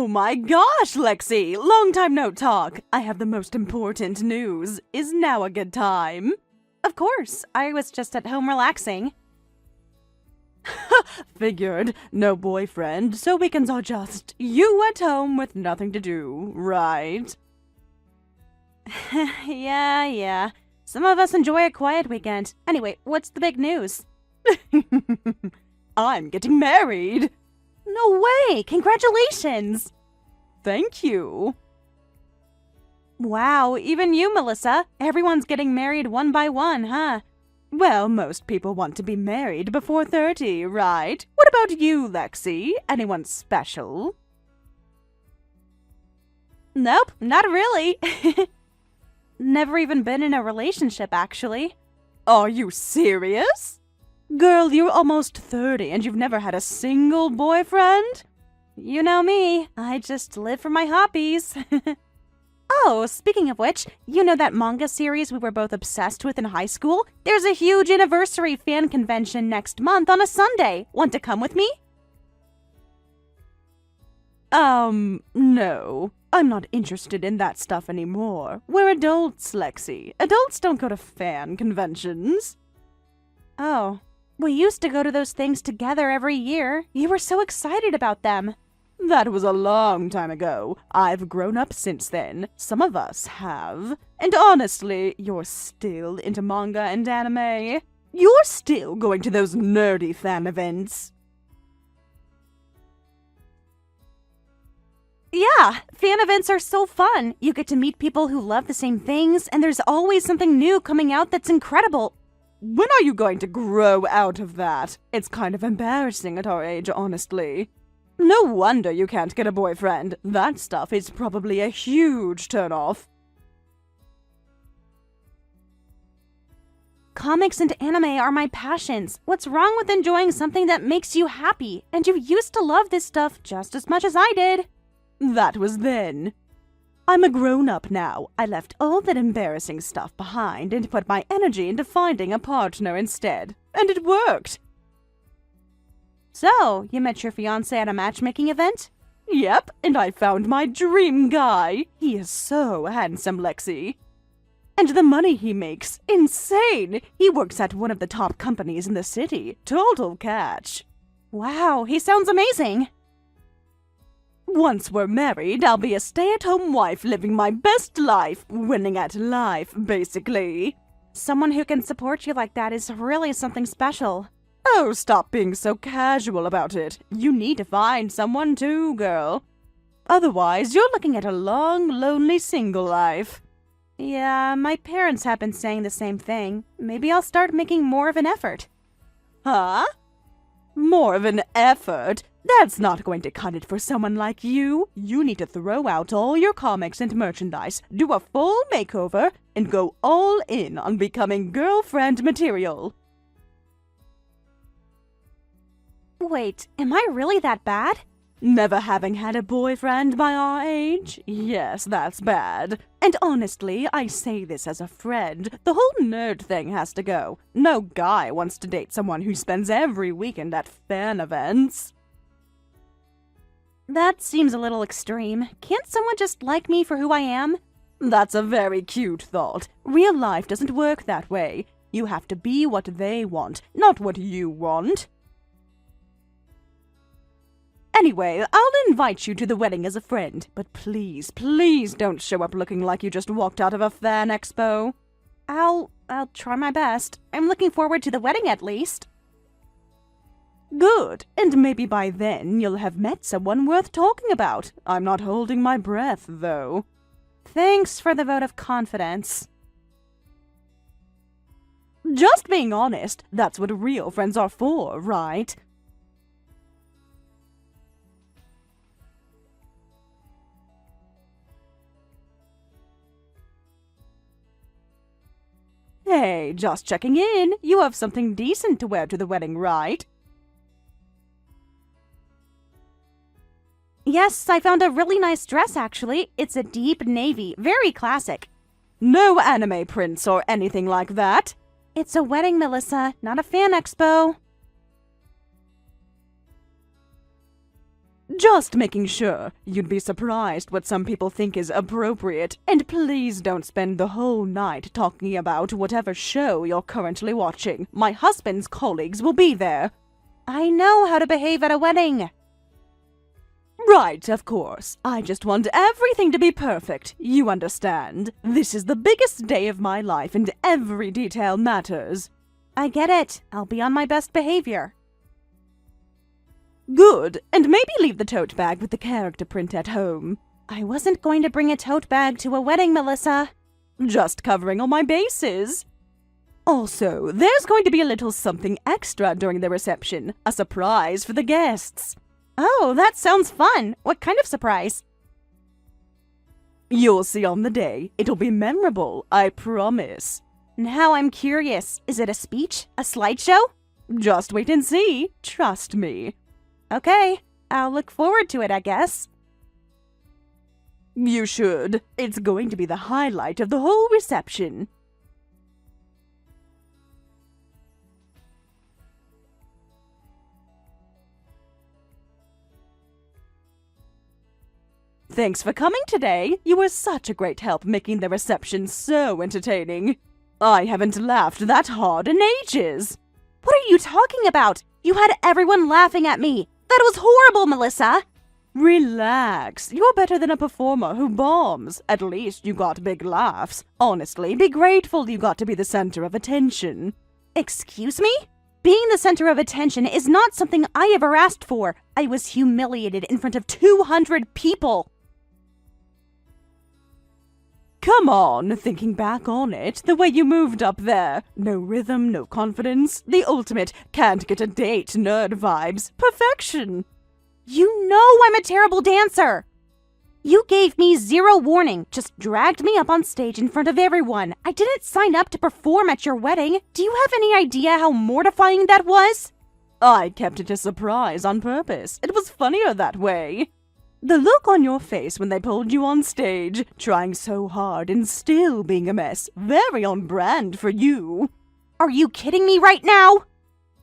Oh my gosh, Lexi! Long time no talk. I have the most important news. Is now a good time? Of course. I was just at home relaxing. Figured. No boyfriend, so weekends are just you at home with nothing to do, right? Yeah. Some of us enjoy a quiet weekend. Anyway, what's the big news? I'm getting married. No way! Congratulations! Thank you. Wow, even you, Melissa. Everyone's getting married one by one, huh? Well, most people want to be married before 30, right? What about you, Lexi? Anyone special? Nope, not really. Never even been in a relationship, actually. Are you serious? Girl, you're almost 30 and you've never had a single boyfriend? You know me. I just live for my hobbies. Oh, speaking of which, you know that manga series we were both obsessed with in high school? There's a huge anniversary fan convention next month on a Sunday. Want to come with me? No. I'm not interested in that stuff anymore. We're adults, Lexi. Adults don't go to fan conventions. Oh, we used to go to those things together every year. You were so excited about them. That was a long time ago. I've grown up since then. Some of us have. And honestly, you're still into manga and anime. You're still going to those nerdy fan events. Yeah, fan events are so fun. You get to meet people who love the same things, and there's always something new coming out that's incredible. When are you going to grow out of that? It's kind of embarrassing at our age, honestly. No wonder you can't get a boyfriend. That stuff is probably a huge turnoff. Comics and anime are my passions. What's wrong with enjoying something that makes you happy? And you used to love this stuff just as much as I did. That was then. I'm a grown-up now. I left all that embarrassing stuff behind and put my energy into finding a partner instead. And it worked. So, you met your fiancé at a matchmaking event? Yep, and I found my dream guy. He is so handsome, Lexi. And the money he makes, insane! He works at one of the top companies in the city. Total catch. Wow, he sounds amazing. Once we're married, I'll be a stay-at-home wife living my best life, winning at life, basically. Someone who can support you like that is really something special. Oh, stop being so casual about it. You need to find someone too, girl. Otherwise, you're looking at a long, lonely single life. Yeah, my parents have been saying the same thing. Maybe I'll start making more of an effort. Huh? More of an effort? That's not going to cut it for someone like you. You need to throw out all your comics and merchandise, do a full makeover, and go all in on becoming girlfriend material. Wait, am I really that bad? Never having had a boyfriend by our age? Yes, that's bad. And honestly, I say this as a friend. The whole nerd thing has to go. No guy wants to date someone who spends every weekend at fan events. That seems a little extreme. Can't someone just like me for who I am? That's a very cute thought. Real life doesn't work that way. You have to be what they want, not what you want. Anyway, I'll invite you to the wedding as a friend, but please, please don't show up looking like you just walked out of a fan expo. I'll try my best. I'm looking forward to the wedding at least. Good, and maybe by then you'll have met someone worth talking about. I'm not holding my breath, though. Thanks for the vote of confidence. Just being honest, that's what real friends are for, right? Hey, just checking in. You have something decent to wear to the wedding, right? Yes, I found a really nice dress, actually. It's a deep navy, very classic. No anime prints or anything like that? It's a wedding, Melissa, not a fan expo. Just making sure. You'd be surprised what some people think is appropriate. And please don't spend the whole night talking about whatever show you're currently watching. My husband's colleagues will be there. I know how to behave at a wedding. Right, of course. I just want everything to be perfect. You understand. This is the biggest day of my life and every detail matters. I get it. I'll be on my best behavior. Good, and maybe leave the tote bag with the character print at home. I wasn't going to bring a tote bag to a wedding, Melissa. Just covering all my bases. Also, there's going to be a little something extra during the reception. A surprise for the guests. Oh, that sounds fun. What kind of surprise? You'll see on the day. It'll be memorable, I promise. Now I'm curious. Is it a speech? A slideshow? Just wait and see. Trust me. Okay, I'll look forward to it, I guess. You should. It's going to be the highlight of the whole reception. Thanks for coming today. You were such a great help making the reception so entertaining. I haven't laughed that hard in ages. What are you talking about? You had everyone laughing at me. That was horrible, Melissa. Relax. You're better than a performer who bombs. At least you got big laughs. Honestly, be grateful you got to be the center of attention. Excuse me? Being the center of attention is not something I ever asked for. I was humiliated in front of 200 people. Come on, thinking back on it, the way you moved up there. No rhythm, no confidence. The ultimate can't get a date nerd vibes. Perfection. You know I'm a terrible dancer. You gave me zero warning, just dragged me up on stage in front of everyone. I didn't sign up to perform at your wedding. Do you have any idea how mortifying that was? I kept it a surprise on purpose. It was funnier that way. The look on your face when they pulled you on stage, trying so hard and still being a mess, very on brand for you. Are you kidding me right now?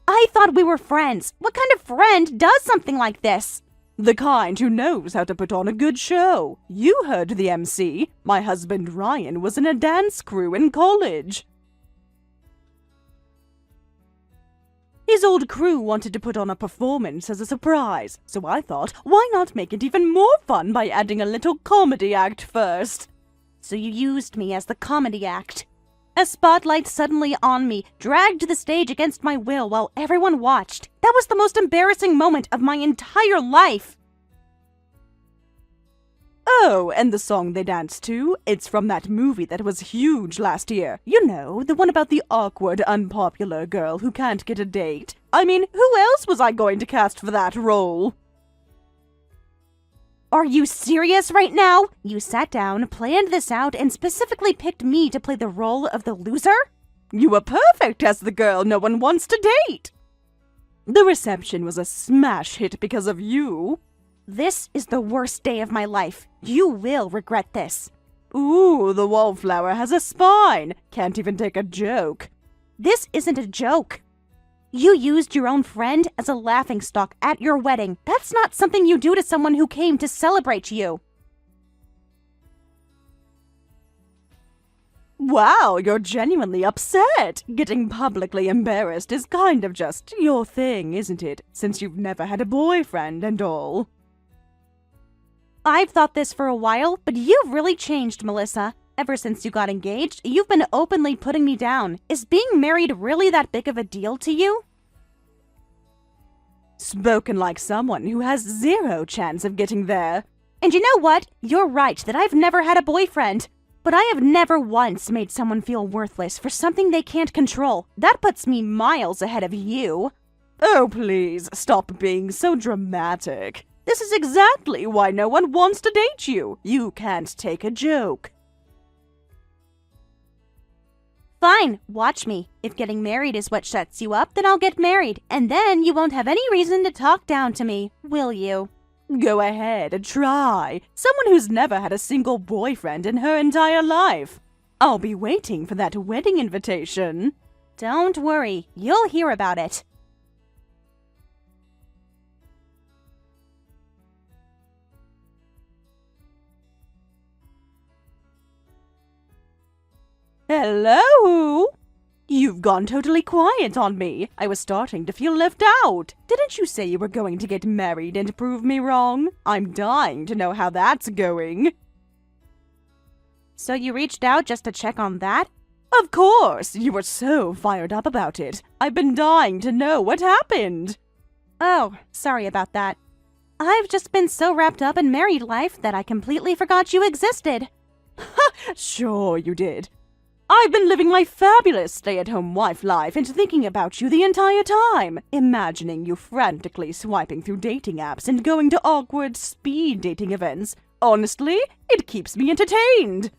I thought we were friends. What kind of friend does something like this? The kind who knows how to put on a good show. You heard the MC. My husband Ryan was in a dance crew in college. His old crew wanted to put on a performance as a surprise, so I thought, why not make it even more fun by adding a little comedy act first? So you used me as the comedy act. A spotlight suddenly on me, dragged to the stage against my will while everyone watched. That was the most embarrassing moment of my entire life. Oh, and the song they danced to? It's from that movie that was huge last year. You know, the one about the awkward, unpopular girl who can't get a date. I mean, who else was I going to cast for that role? Are you serious right now? You sat down, planned this out, and specifically picked me to play the role of the loser? You were perfect as the girl no one wants to date. The reception was a smash hit because of you. This is the worst day of my life. You will regret this. Ooh, the wallflower has a spine. Can't even take a joke. This isn't a joke. You used your own friend as a laughingstock at your wedding. That's not something you do to someone who came to celebrate you. Wow, you're genuinely upset. Getting publicly embarrassed is kind of just your thing, isn't it? Since you've never had a boyfriend and all. I've thought this for a while, but you've really changed, Melissa. Ever since you got engaged, you've been openly putting me down. Is being married really that big of a deal to you? Spoken like someone who has zero chance of getting there. And you know what? You're right that I've never had a boyfriend. But I have never once made someone feel worthless for something they can't control. That puts me miles ahead of you. Oh, please, stop being so dramatic. This is exactly why no one wants to date you. You can't take a joke. Fine, watch me. If getting married is what shuts you up, then I'll get married. And then you won't have any reason to talk down to me, will you? Go ahead, try. Someone who's never had a single boyfriend in her entire life. I'll be waiting for that wedding invitation. Don't worry, you'll hear about it. Hello? You've gone totally quiet on me. I was starting to feel left out. Didn't you say you were going to get married and prove me wrong? I'm dying to know how that's going. So you reached out just to check on that? Of course, you were so fired up about it. I've been dying to know what happened. Oh, sorry about that. I've just been so wrapped up in married life that I completely forgot you existed. Sure you did. I've been living my fabulous stay-at-home wife life and thinking about you the entire time, imagining you frantically swiping through dating apps and going to awkward speed dating events. Honestly, it keeps me entertained.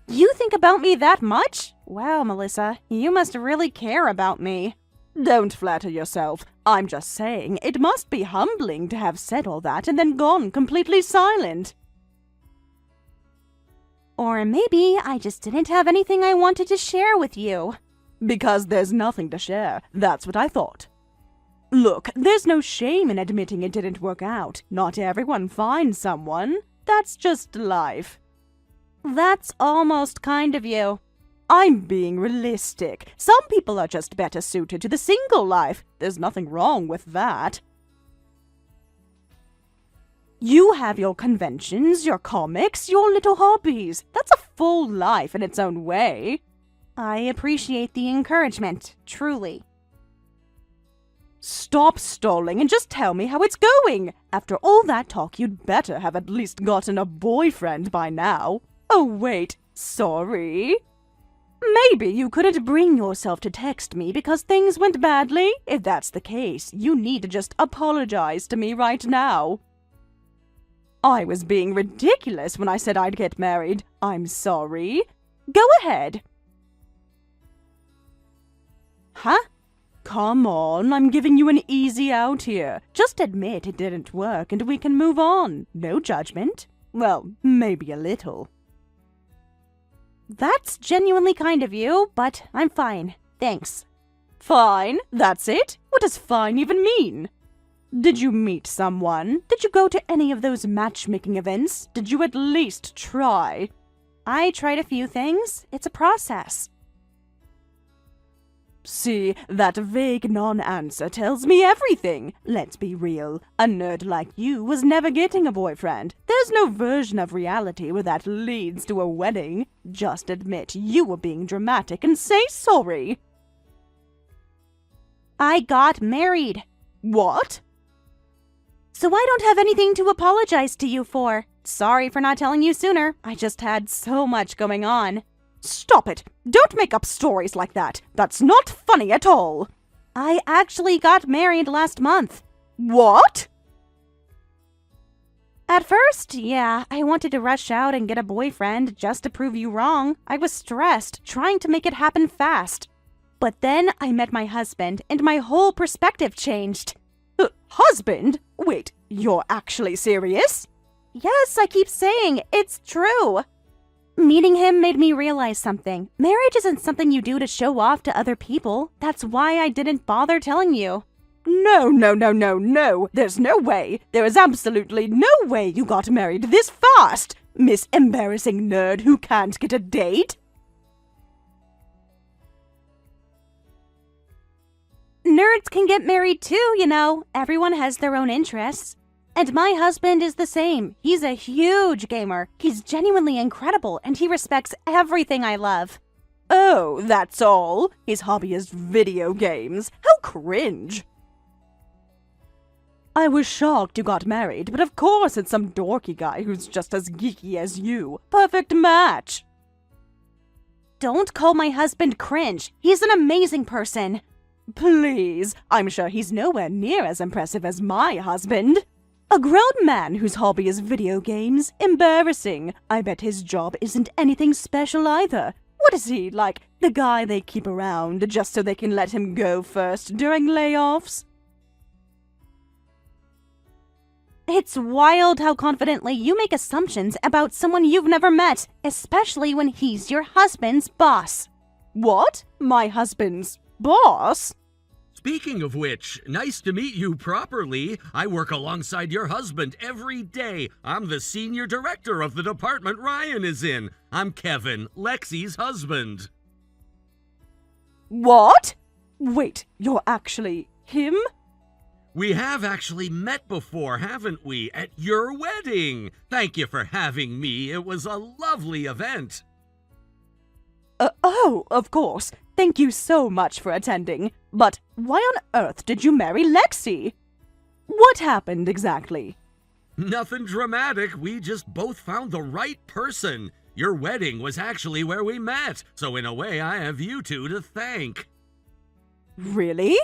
You think about me that much? Wow, Melissa, you must really care about me. Don't flatter yourself. I'm just saying it must be humbling to have said all that and then gone completely silent. Or maybe I just didn't have anything I wanted to share with you. Because there's nothing to share. That's what I thought. Look, there's no shame in admitting it didn't work out. Not everyone finds someone. That's just life. That's almost kind of you. I'm being realistic. Some people are just better suited to the single life. There's nothing wrong with that. You have your conventions, your comics, your little hobbies. That's a full life in its own way. I appreciate the encouragement, truly. Stop stalling and just tell me how it's going. After all that talk, you'd better have at least gotten a boyfriend by now. Oh, wait, sorry. Maybe you couldn't bring yourself to text me because things went badly? If that's the case, you need to just apologize to me right now. I was being ridiculous when I said I'd get married. I'm sorry. Go ahead. Huh? Come on, I'm giving you an easy out here. Just admit it didn't work and we can move on. No judgment. Well, maybe a little. That's genuinely kind of you, but I'm fine. Thanks. Fine? That's it? What does fine even mean? Did you meet someone? Did you go to any of those matchmaking events? Did you at least try? I tried a few things. It's a process. See, that vague non-answer tells me everything. Let's be real. A nerd like you was never getting a boyfriend. There's no version of reality where that leads to a wedding. Just admit you were being dramatic and say sorry. I got married. What? So I don't have anything to apologize to you for. Sorry for not telling you sooner. I just had so much going on. Stop it! Don't make up stories like that. That's not funny at all. I actually got married last month. What? At first, yeah, I wanted to rush out and get a boyfriend just to prove you wrong. I was stressed, trying to make it happen fast. But then I met my husband, and my whole perspective changed. Husband? Wait, you're actually serious? Yes, I keep saying, it's true. Meeting him made me realize something. Marriage isn't something you do to show off to other people. That's why I didn't bother telling you. No. There's no way. There is absolutely no way you got married this fast, Miss Embarrassing Nerd who can't get a date. Nerds can get married too, you know. Everyone has their own interests. And my husband is the same. He's a huge gamer. He's genuinely incredible, and he respects everything I love. Oh, that's all? His hobby is video games. How cringe. I was shocked you got married, but of course it's some dorky guy who's just as geeky as you. Perfect match. Don't call my husband cringe. He's an amazing person. Please, I'm sure he's nowhere near as impressive as my husband. A grown man whose hobby is video games? Embarrassing. I bet his job isn't anything special either. What is he, like the guy they keep around just so they can let him go first during layoffs? It's wild how confidently you make assumptions about someone you've never met, especially when he's your husband's boss. What? My husband's boss? Speaking of which, nice to meet you properly. I work alongside your husband every day. I'm the senior director of the department Ryan is in. I'm Kevin, Lexi's husband. What? Wait, you're actually him? We have actually met before, haven't we? At your wedding. Thank you for having me. It was a lovely event. Oh, of course. Thank you so much for attending. But why on earth did you marry Lexi? What happened exactly? Nothing dramatic. We just both found the right person. Your wedding was actually where we met, so in a way I have you two to thank. Really?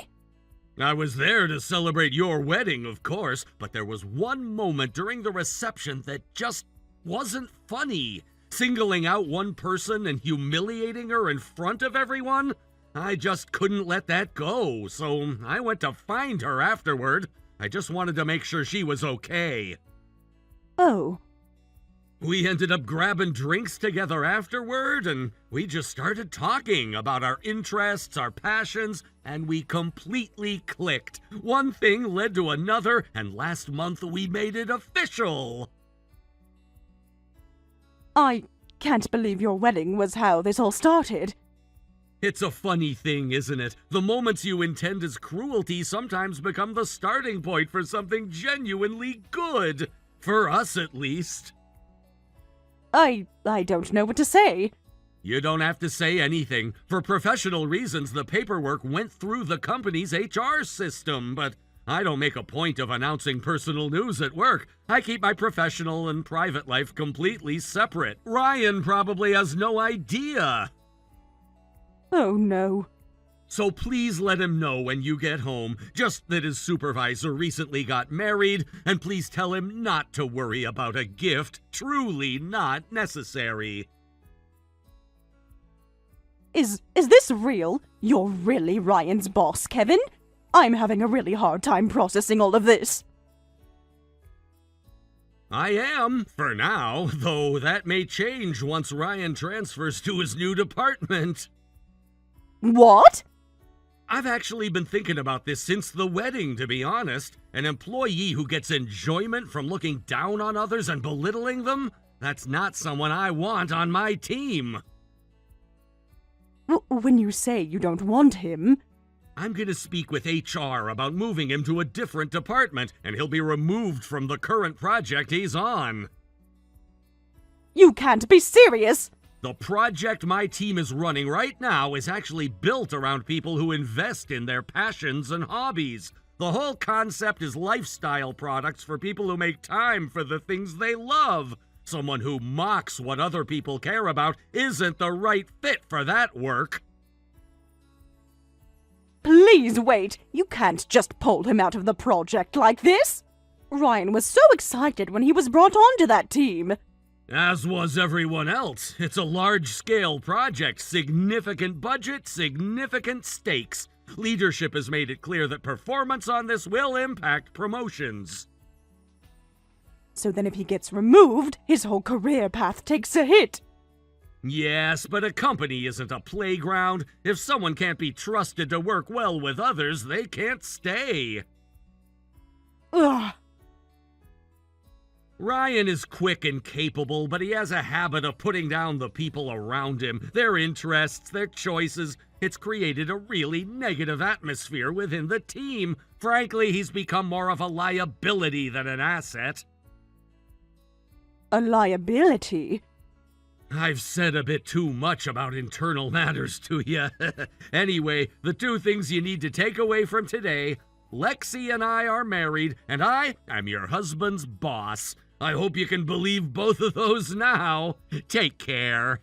I was there to celebrate your wedding, of course, but there was one moment during the reception that just wasn't funny. Singling out one person and humiliating her in front of everyone? I just couldn't let that go, so I went to find her afterward. I just wanted to make sure she was okay. Oh. We ended up grabbing drinks together afterward, and we just started talking about our interests, our passions, and we completely clicked. One thing led to another, and last month we made it official. I can't believe your wedding was how this all started. It's a funny thing, isn't it? The moments you intend as cruelty sometimes become the starting point for something genuinely good. For us, at least. I don't know what to say. You don't have to say anything. For professional reasons, the paperwork went through the company's HR system, but I don't make a point of announcing personal news at work. I keep my professional and private life completely separate. Ryan probably has no idea. Oh no. So please let him know when you get home, just that his supervisor recently got married, and please tell him not to worry about a gift. Truly not necessary. Is this real? You're really Ryan's boss, Kevin? I'm having a really hard time processing all of this. I am, for now, though that may change once Ryan transfers to his new department. What? I've actually been thinking about this since the wedding, to be honest. An employee who gets enjoyment from looking down on others and belittling them? That's not someone I want on my team. When you say you don't want him... I'm going to speak with HR about moving him to a different department, and he'll be removed from the current project he's on. You can't be serious! The project my team is running right now is actually built around people who invest in their passions and hobbies. The whole concept is lifestyle products for people who make time for the things they love. Someone who mocks what other people care about isn't the right fit for that work. Please wait! You can't just pull him out of the project like this! Ryan was so excited when he was brought onto that team. As was everyone else. It's a large-scale project, significant budget, significant stakes. Leadership has made it clear that performance on this will impact promotions. So then if he gets removed, his whole career path takes a hit. Yes, but a company isn't a playground. If someone can't be trusted to work well with others, they can't stay. Ugh. Ryan is quick and capable, but he has a habit of putting down the people around him, their interests, their choices. It's created a really negative atmosphere within the team. Frankly, he's become more of a liability than an asset. A liability? I've said a bit too much about internal matters to you. Anyway, the two things you need to take away from today: Lexi and I are married, and I am your husband's boss. I hope you can believe both of those now. Take care.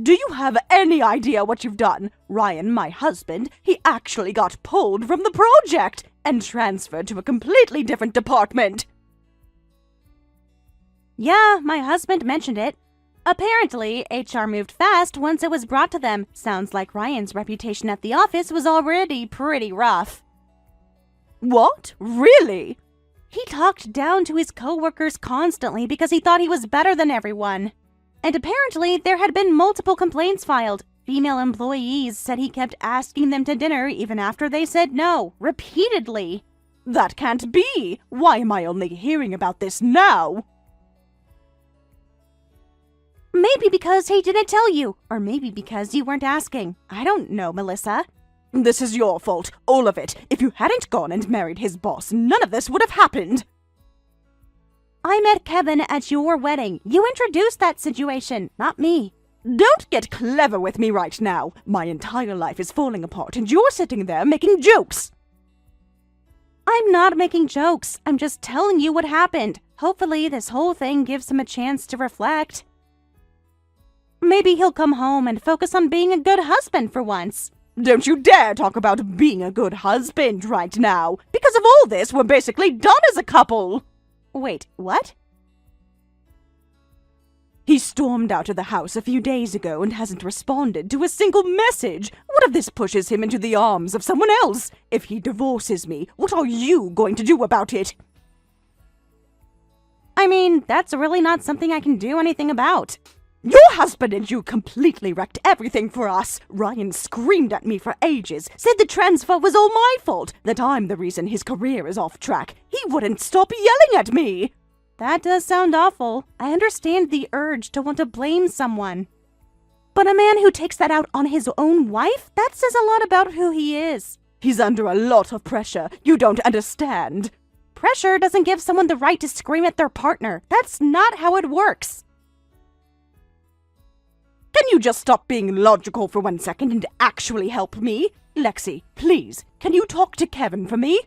Do you have any idea what you've done? Ryan, my husband, he actually got pulled from the project and transferred to a completely different department. Yeah, my husband mentioned it. Apparently, HR moved fast once it was brought to them. Sounds like Ryan's reputation at the office was already pretty rough. What? Really? He talked down to his coworkers constantly because he thought he was better than everyone. And apparently, there had been multiple complaints filed. Female employees said he kept asking them to dinner even after they said no, repeatedly. That can't be! Why am I only hearing about this now? Maybe because he didn't tell you, or maybe because you weren't asking. I don't know, Melissa. This is your fault, all of it. If you hadn't gone and married his boss, none of this would have happened. I met Kevin at your wedding. You introduced that situation, not me. Don't get clever with me right now. My entire life is falling apart and you're sitting there making jokes. I'm not making jokes. I'm just telling you what happened. Hopefully, this whole thing gives him a chance to reflect. Maybe he'll come home and focus on being a good husband for once. Don't you dare talk about being a good husband right now. Because of all this, we're basically done as a couple. Wait, what? He stormed out of the house a few days ago and hasn't responded to a single message. What if this pushes him into the arms of someone else? If he divorces me, what are you going to do about it? I mean, that's really not something I can do anything about. Your husband and you completely wrecked everything for us. Ryan screamed at me for ages, said the transfer was all my fault, that I'm the reason his career is off track. He wouldn't stop yelling at me. That does sound awful. I understand the urge to want to blame someone. But a man who takes that out on his own wife, that says a lot about who he is. He's under a lot of pressure. You don't understand. Pressure doesn't give someone the right to scream at their partner. That's not how it works. Can you just stop being logical for 1 second and actually help me? Lexi, please, can you talk to Kevin for me?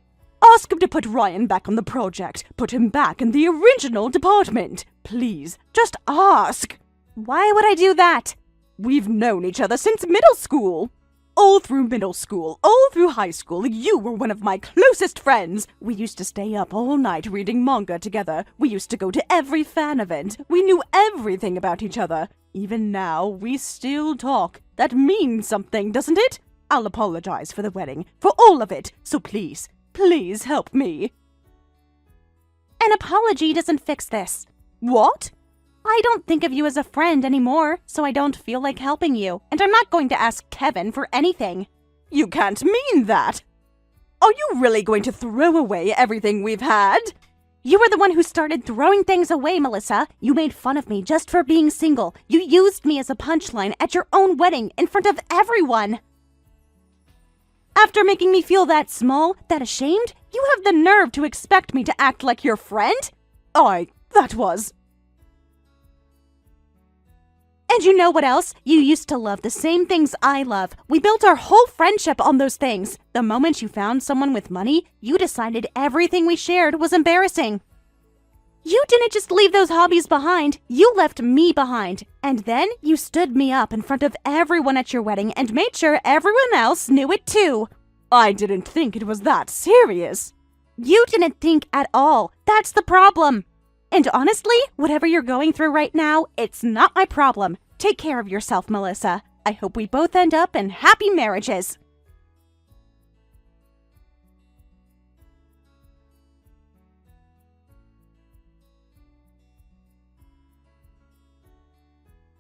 Ask him to put Ryan back on the project. Put him back in the original department. Please, just ask. Why would I do that? We've known each other since middle school. All through middle school, all through high school, you were one of my closest friends. We used to stay up all night reading manga together. We used to go to every fan event. We knew everything about each other. Even now, we still talk. That means something, doesn't it? I'll apologize for the wedding, for all of it. So please, please help me. An apology doesn't fix this. What? I don't think of you as a friend anymore, so I don't feel like helping you. And I'm not going to ask Kevin for anything. You can't mean that. Are you really going to throw away everything we've had? You were the one who started throwing things away, Melissa. You made fun of me just for being single. You used me as a punchline at your own wedding in front of everyone. After making me feel that small, that ashamed, you have the nerve to expect me to act like your friend? That was... And you know what else? You used to love the same things I love. We built our whole friendship on those things. The moment you found someone with money, you decided everything we shared was embarrassing. You didn't just leave those hobbies behind, you left me behind. And then you stood me up in front of everyone at your wedding and made sure everyone else knew it too. I didn't think it was that serious. You didn't think at all. That's the problem. And honestly, whatever you're going through right now, it's not my problem. Take care of yourself, Melissa. I hope we both end up in happy marriages.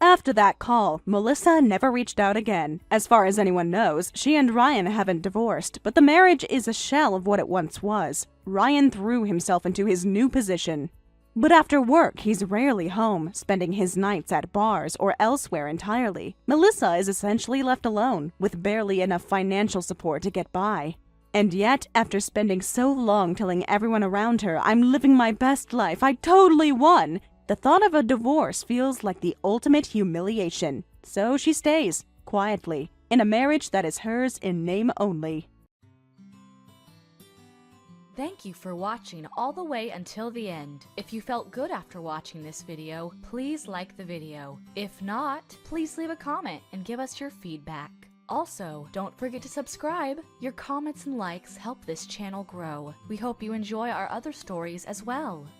After that call, Melissa never reached out again. As far as anyone knows, she and Ryan haven't divorced, but the marriage is a shell of what it once was. Ryan threw himself into his new position. But after work, he's rarely home, spending his nights at bars or elsewhere entirely. Melissa is essentially left alone, with barely enough financial support to get by. And yet, after spending so long telling everyone around her I'm living my best life, I totally won, the thought of a divorce feels like the ultimate humiliation. So she stays, quietly, in a marriage that is hers in name only. Thank you for watching all the way until the end. If you felt good after watching this video, please like the video. If not, please leave a comment and give us your feedback. Also, don't forget to subscribe. Your comments and likes help this channel grow. We hope you enjoy our other stories as well.